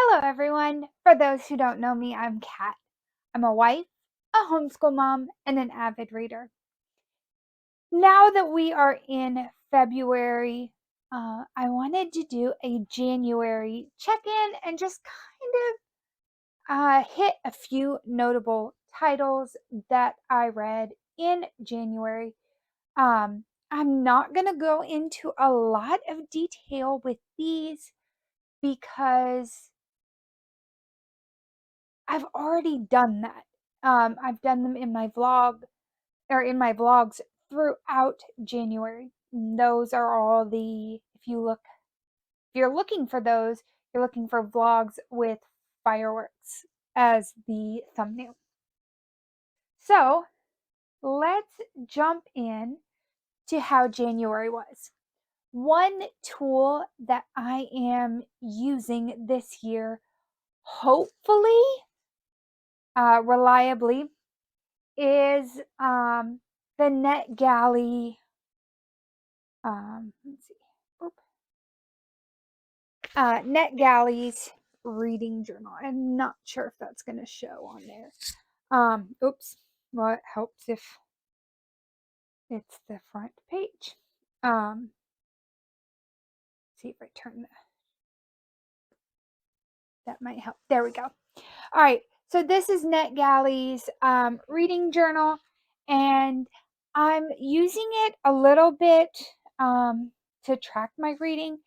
Hello, everyone. For those who don't know me, I'm Kat. I'm a wife, a homeschool mom, and an avid reader. Now that we are in February, I wanted to do a January check-in and just kind of hit a few notable titles that I read in January. I'm not going to go into a lot of detail with these because I've already done that. I've done them in my vlog or in my vlogs throughout January. Those are all if you're looking for those, you're looking for vlogs with fireworks as the thumbnail. So let's jump in to how January was. One tool that I am using this year, hopefully, reliably, is the Netgalley, let's see, Netgalley's Reading Journal. I'm not sure if that's going to show on there. Oops. Well, it helps if it's the front page. See if I turn that might help. There we go. All right. So this is Netgalley's Reading Journal, and I'm using it a little bit to track my reading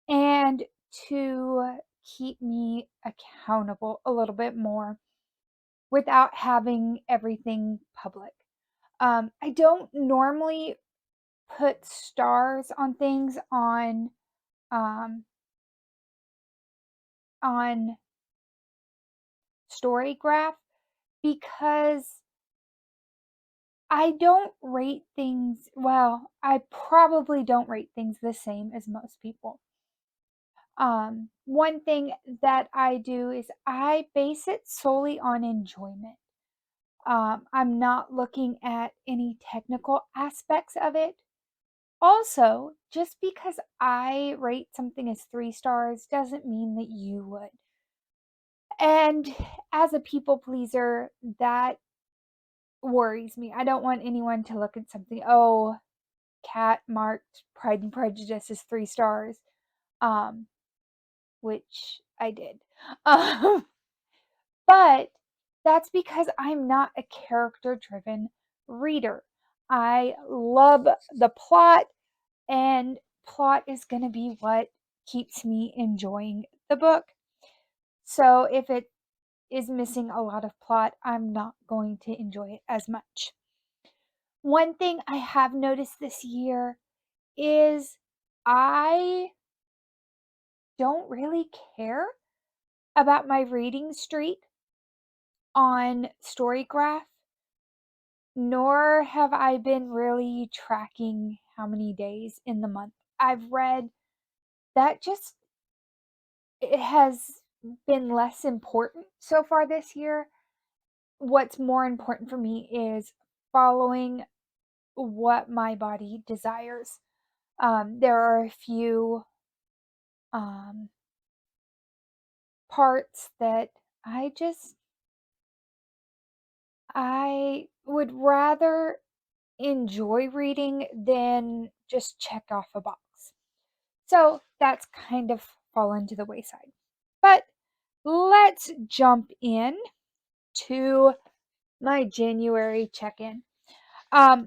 and to keep me accountable a little bit more without having everything public. I don't normally put stars on things on Storygraph because I don't rate things, well, I probably don't rate things the same as most people. One thing that I do is I base it solely on enjoyment. I'm not looking at any technical aspects of it. Also, just because I rate something as 3 stars doesn't mean that you would. And as a people pleaser, that worries me. I don't want anyone to look at something, oh, Cat marked Pride and Prejudice as 3 stars, um, which I did. Um, but that's because I'm not a character-driven reader. I love the plot, and plot is going to be what keeps me enjoying the book. So if it is missing a lot of plot, I'm not going to enjoy it as much. One thing I have noticed this year is I don't really care about my reading streak on Storygraph, nor have I been really tracking how many days in the month I've read. That just, it has been less important so far this year. What's more important for me is following what my body desires. There are a few um, parts that I would rather enjoy reading than just check off a box. So that's kind of fallen to the wayside. But let's jump in to my January check-in. A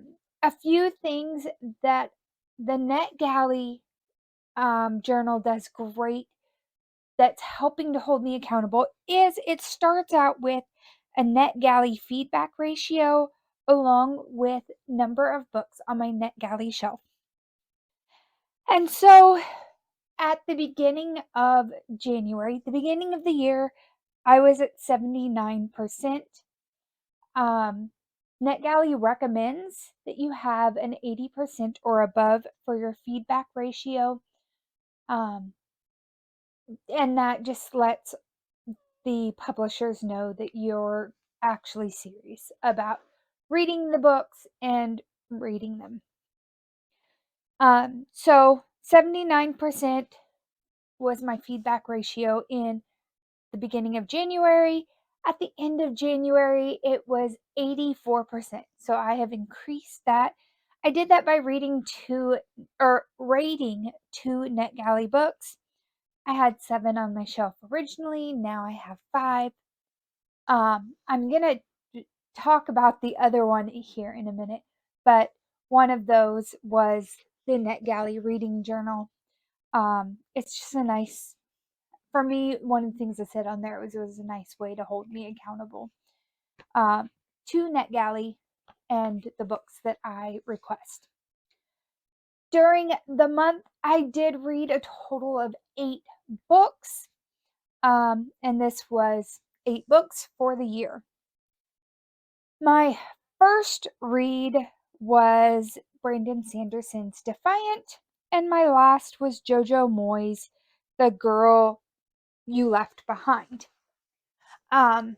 few things that the Netgalley journal does great that's helping to hold me accountable is it starts out with a Netgalley feedback ratio along with number of books on my Netgalley shelf. And so at the beginning of January, the beginning of the year, I was at 79%. Netgalley recommends that you have an 80% or above for your feedback ratio. And that just lets the publishers know that you're actually serious about reading the books and reading them. So 79% was my feedback ratio in the beginning of January. At the end of January, it was 84%. So I have increased that. I did that by rating two NetGalley books. I had 7 on my shelf originally. Now I have 5. I'm gonna talk about the other one here in a minute, but one of those was the Netgalley Reading Journal. It's just a nice, for me, one of the things I said on there was it was a nice way to hold me accountable to Netgalley and the books that I request. During the month, I did read a total of 8 books, and this was 8 books for the year. My first read was Brandon Sanderson's Defiant, and my last was Jojo Moyes' The Girl You Left Behind. And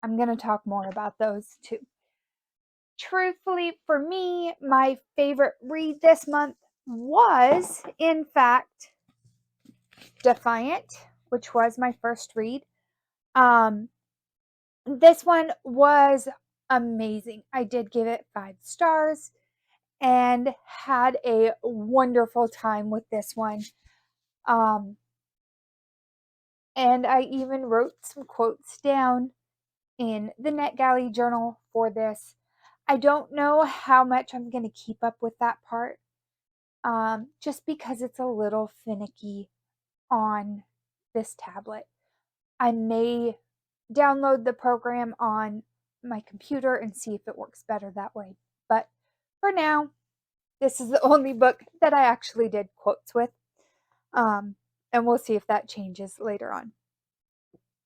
I'm going to talk more about those too. Truthfully, for me, my favorite read this month was, in fact, Defiant, which was my first read. This one was amazing. I did give it 5 stars and had a wonderful time with this one. And I even wrote some quotes down in the Netgalley journal for this. I don't know how much I'm going to keep up with that part, just because it's a little finicky on this tablet. I may download the program on my computer and see if it works better that way. But for now, this is the only book that I actually did quotes with. And we'll see if that changes later on.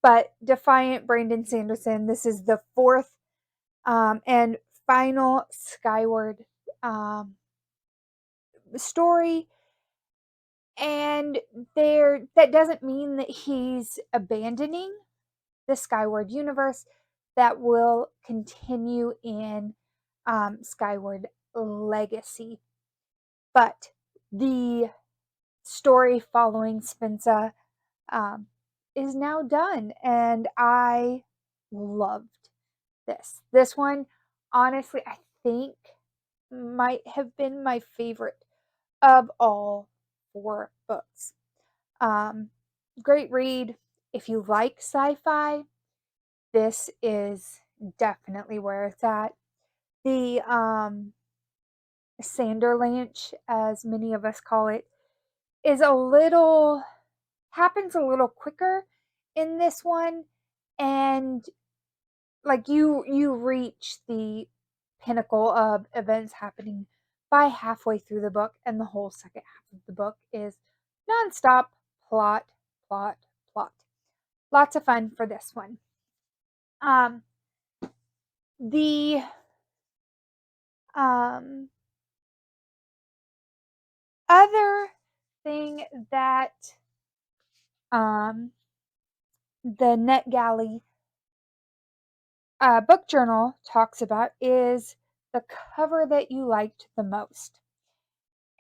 But Defiant, Brandon Sanderson, this is the 4th and final Skyward story. And that doesn't mean that he's abandoning the Skyward universe. That will continue in Skyward Legacy. But the story following Spensa is now done, and I loved this. This one, honestly, I think might have been my favorite of all 4 books. Great read. If you like sci-fi, this is definitely where it's at. The Sanderlanche, as many of us call it, is happens a little quicker in this one, and like you reach the pinnacle of events happening by halfway through the book, and the whole second half of the book is nonstop plot, plot, plot. Lots of fun for this one. The other thing that the Netgalley book journal talks about is the cover that you liked the most.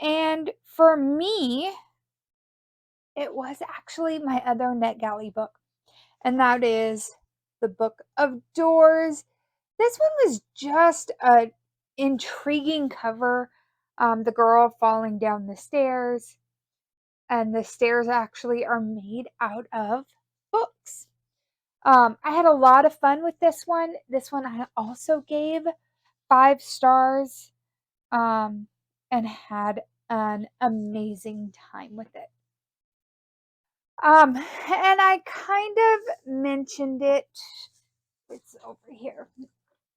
And for me, it was actually my other Netgalley book, and that is the Book of Doors. This one was just an intriguing cover. The girl falling down the stairs, and the stairs actually are made out of books. I had a lot of fun with this one. This one I also gave 5 stars, and had an amazing time with it. And I kind of mentioned it. It's over here.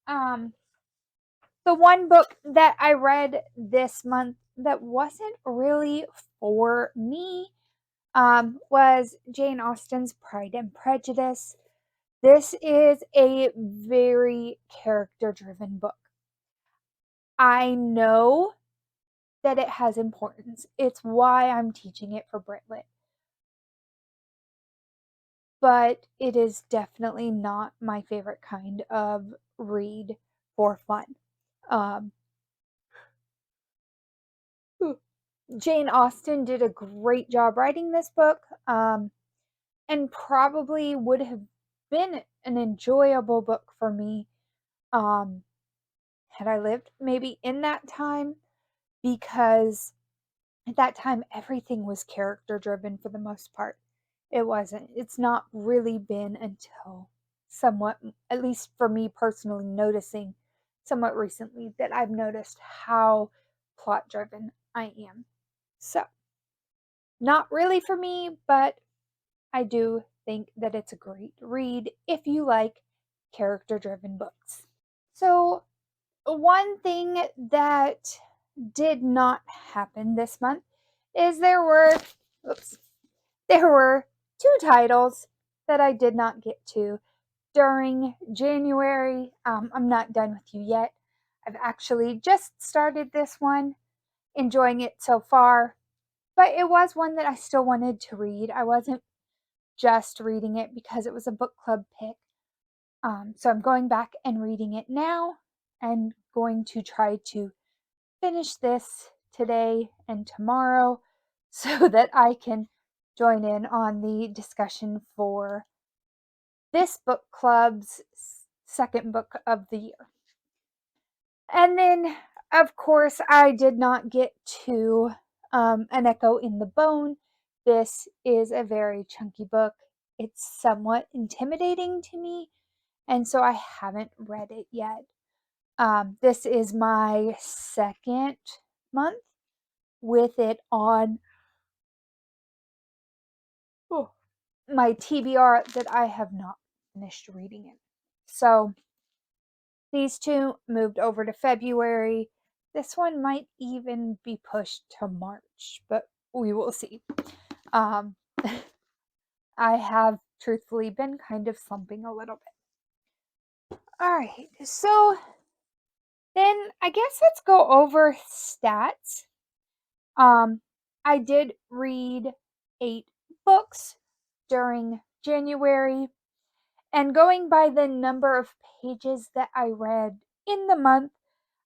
The one book that I read this month that wasn't really for me was Jane Austen's Pride and Prejudice. This is a very character-driven book. I know that it has importance. It's why I'm teaching it for Britlit. But it is definitely not my favorite kind of read for fun. Jane Austen did a great job writing this book. and probably would have been an enjoyable book for me, um, had I lived maybe in that time, because at that time everything was character driven for the most part. It's not really been until somewhat, at least for me personally, noticing somewhat recently, that I've noticed how plot driven I am. So, not really for me, but I do think that it's a great read if you like character driven books. So, one thing that did not happen this month is oops, there were two titles that I did not get to during January. I'm not done with you yet. I've actually just started this one, enjoying it so far, but it was one that I still wanted to read. I wasn't just reading it because it was a book club pick. So I'm going back and reading it now and going to try to finish this today and tomorrow so that I can join in on the discussion for this book club's second book of the year. And then, of course, I did not get to An Echo in the Bone. This is a very chunky book. It's somewhat intimidating to me, and so I haven't read it yet. This is my second month with it on my TBR that I have not finished reading it. So these two moved over to February. This one might even be pushed to March, but we will see. Um, I have truthfully been kind of slumping a little bit. All right, so then I guess let's go over stats. Um, I did read 8 books during January, and going by the number of pages that I read in the month,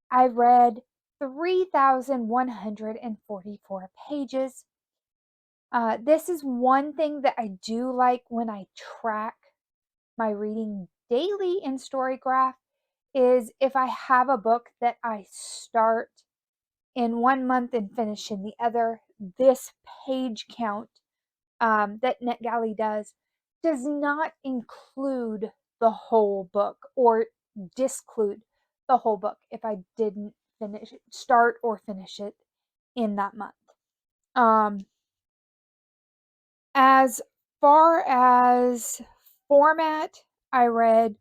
I read 3,144 pages. This is one thing that I do like when I track my reading daily in Storygraph, is if I have a book that I start in one month and finish in the other, this page count that Netgalley does not include the whole book or disclude the whole book if I didn't start or finish it in that month. As far as format, I read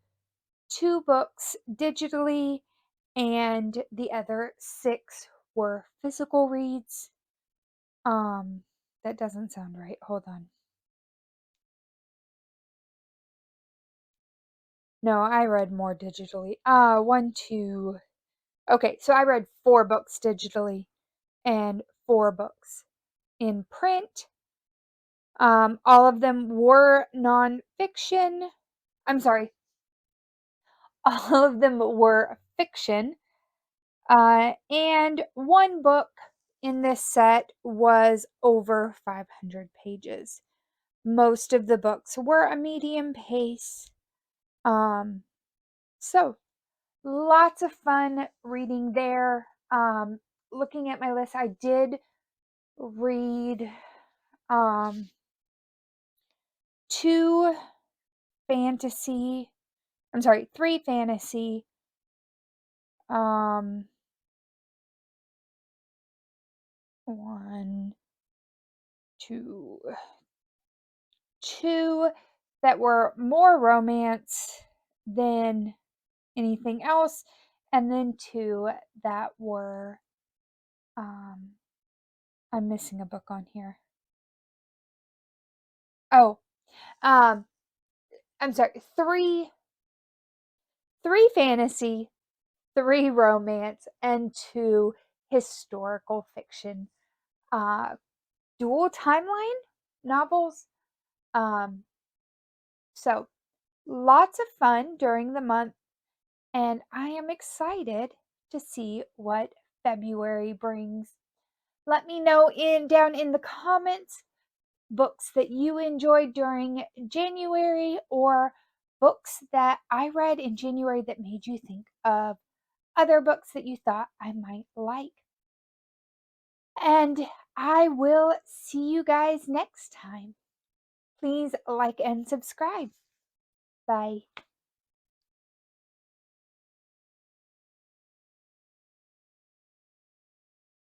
2 books digitally, and the other 6 were physical reads. That doesn't sound right. Hold on. No, I read more digitally. One, two. Okay, so I read 4 books digitally and 4 books in print. All of them were nonfiction. I'm sorry, all of them were fiction. And one book in this set was over 500 pages. Most of the books were a medium pace. Um, so lots of fun reading there. Looking at my list, I did read 2 fantasy, I'm sorry, 3 fantasy, um, 1, 2, 2 that were more romance than anything else, and then 2 that were, um, I'm missing a book on here. Oh, um, I'm sorry, 3 fantasy, 3 romance, and 2 historical fiction, uh, dual timeline novels. Um, so lots of fun during the month, and I am excited to see what February brings. Let me know down in the comments books that you enjoyed during January or books that I read in January that made you think of other books that you thought I might like. And I will see you guys next time. Please like and subscribe. Bye.